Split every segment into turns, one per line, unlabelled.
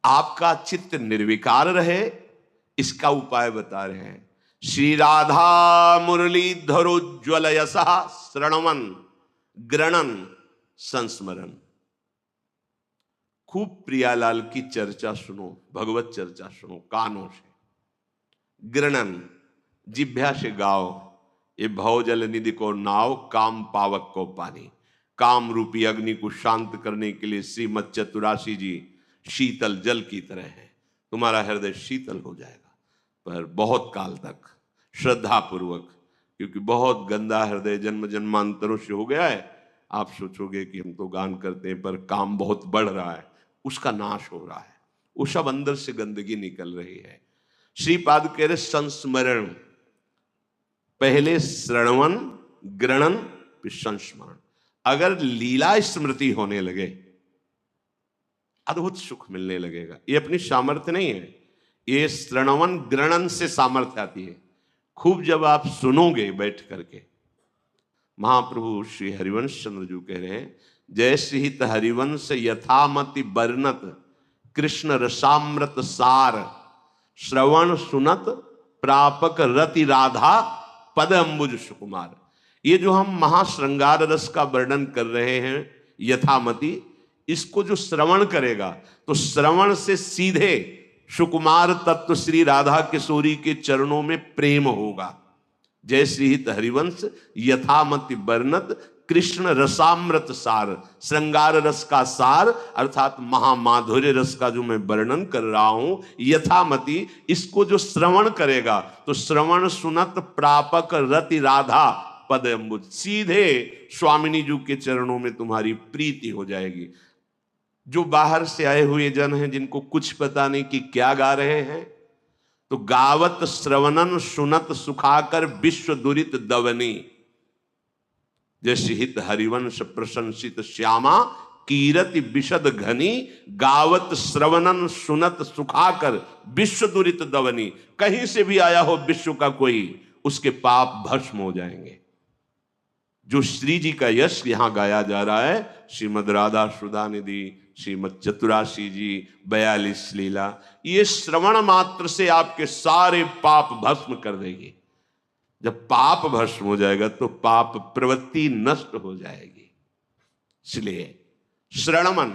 आपका चित्त निर्विकार रहे, इसका उपाय बता रहे हैं। श्री राधा मुरलीधरोज्ज्वल यशा श्रणवन ग्रणन संस्मरण। खूब प्रियालाल की चर्चा सुनो, भगवत चर्चा सुनो कानों से। ग्रणन जिभ्या से गाओ, ये भवजल निधि को नाव, काम पावक को पानी। काम रूपी अग्नि को शांत करने के लिए श्रीमद चतुराशी जी शीतल जल की तरह है। तुम्हारा हृदय शीतल हो जाएगा, पर बहुत काल तक श्रद्धा पूर्वक, क्योंकि बहुत गंदा हृदय जन्म जन्मांतरों से हो गया है। आप सोचोगे कि हम तो गान करते हैं, पर काम बहुत बढ़ रहा है, उसका नाश हो रहा है, वो सब अंदर से गंदगी निकल रही है। श्रीपाद कह रहे संस्मरण, पहले श्रवण ग्रहण फिर संस्मरण। अगर लीला स्मृति होने लगे, अद्भुत सुख मिलने लगेगा। ये अपनी सामर्थ्य नहीं है, ये श्रवण ग्रहण से सामर्थ्य आती है। खूब जब आप सुनोगे बैठ करके। महाप्रभु श्री हरिवंश चंद्र जी कह रहे हैं, जय श्रीहित हरिवंश यथामति बरनत कृष्ण रसामृत सार, श्रवण सुनत प्रापक रति राधा पद अंबुज सुकुमार। ये जो हम महाश्रृंगार रस का वर्णन कर रहे हैं यथामति, इसको जो श्रवण करेगा तो श्रवण से सीधे सुकुमार तत्व श्री राधा किशोरी के चरणों में प्रेम होगा। जय श्रीहित हरिवंश यथामति बरनत कृष्ण रसामृत सार, श्रृंगार रस का सार अर्थात महामाधुर्य रस का जो मैं वर्णन कर रहा हूं यथामति, इसको जो श्रवण करेगा तो श्रवण सुनत प्रापक रति राधा पद अम्बुज, सीधे स्वामिनी जी के चरणों में तुम्हारी प्रीति हो जाएगी। जो बाहर से आए हुए जन हैं, जिनको कुछ पता नहीं कि क्या गा रहे हैं, तो गावत श्रवणन सुनत सुखाकर विश्व दुरित दवनी, जैसे हित हरिवंश प्रशंसित श्यामा कीरति विशद घनी, गावत श्रवणन सुनत सुखाकर विश्व दुरित दवनी। कहीं से भी आया हो विश्व का कोई, उसके पाप भस्म हो जाएंगे। जो श्री जी का यश यहां गाया जा रहा है, श्रीमद राधा सुधा निधि, श्रीमद चतुराशी जी 42 लीला, ये श्रवण मात्र से आपके सारे पाप भस्म कर देगी। जब पाप भस्म हो जाएगा तो पाप प्रवृत्ति नष्ट हो जाएगी। इसलिए श्रवण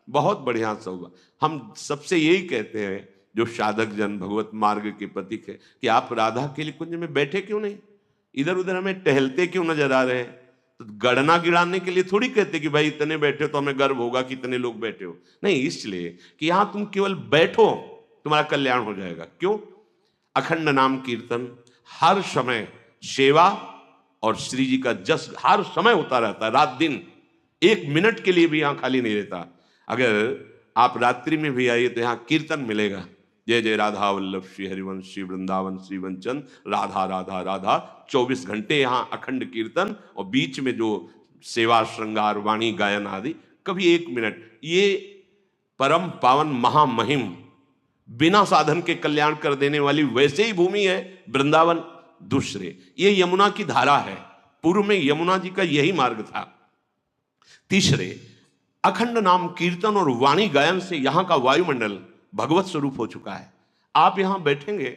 बहुत बढ़िया सा होगा। हम सबसे यही कहते हैं जो साधक जन भगवत मार्ग के पथिक है, कि आप राधा के लिए कुंज में बैठे क्यों नहीं, इधर उधर हमें टहलते क्यों नजर आ रहे हैं। तो गणना गिराने के लिए थोड़ी कहते कि भाई इतने बैठे हो तो हमें गर्व होगा कि इतने लोग बैठे हो, नहीं, इसलिए कि यहां तुम केवल बैठो, तुम्हारा कल्याण हो जाएगा। क्यों? अखंड नाम कीर्तन, हर समय सेवा और श्री जी का जस हर समय होता रहता है, रात दिन, एक मिनट के लिए भी यहां खाली नहीं रहता। अगर आप रात्रि में भी आइए तो यहां कीर्तन मिलेगा, जय जय राधा वल्लभ श्री हरिवंश श्री वृंदावन श्री वंचन राधा राधा राधा। 24 घंटे यहां अखंड कीर्तन, और बीच में जो सेवा श्रृंगार वाणी गायन आदि, कभी एक मिनट। ये परम पावन महामहिम बिना साधन के कल्याण कर देने वाली वैसे ही भूमि है वृंदावन। दूसरे ये यमुना की धारा है, पूर्व में यमुना जी का यही मार्ग था। तीसरे अखंड नाम कीर्तन और वाणी गायन से यहां का वायुमंडल भगवत स्वरूप हो चुका है। आप यहां बैठेंगे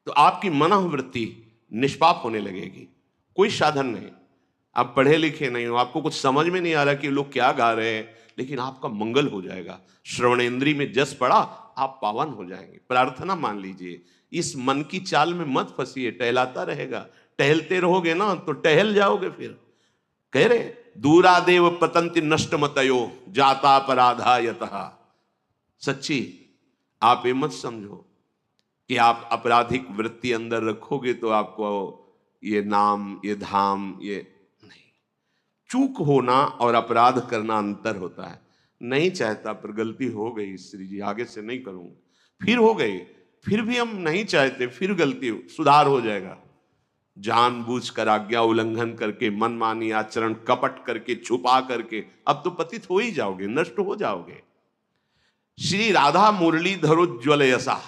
तो आपकी मनोवृत्ति निष्पाप होने लगेगी। कोई साधन नहीं, आप पढ़े लिखे नहीं हो, आपको कुछ समझ में नहीं आ रहा कि लोग क्या गा रहे हैं, लेकिन आपका मंगल हो जाएगा। श्रवणेंद्री में जस पड़ा, आप पावन हो जाएंगे। प्रार्थना मान लीजिए, इस मन की चाल में मत फंसिए, टहलाता रहेगा। टहलते रहोगे ना तो टहल जाओगे। फिर कह रहे दूरादेव पतंति नष्ट मतयो जाता अपराधा यतः। सच्ची आप ये मत समझो कि आप आपराधिक वृत्ति अंदर रखोगे तो आपको ये नाम, ये धाम, ये नहीं। चूक होना और अपराध करना अंतर होता है। नहीं चाहता पर गलती हो गई श्री जी, आगे से नहीं करूंगा, फिर हो गई, फिर भी हम नहीं चाहते, फिर गलती सुधार हो जाएगा। जानबूझकर आज्ञा उल्लंघन करके, मनमानी आचरण, कपट करके, छुपा करके, अब तो पतित हो ही जाओगे, नष्ट हो जाओगे। श्री राधा मुरलीधरोज्ज्वल यशा।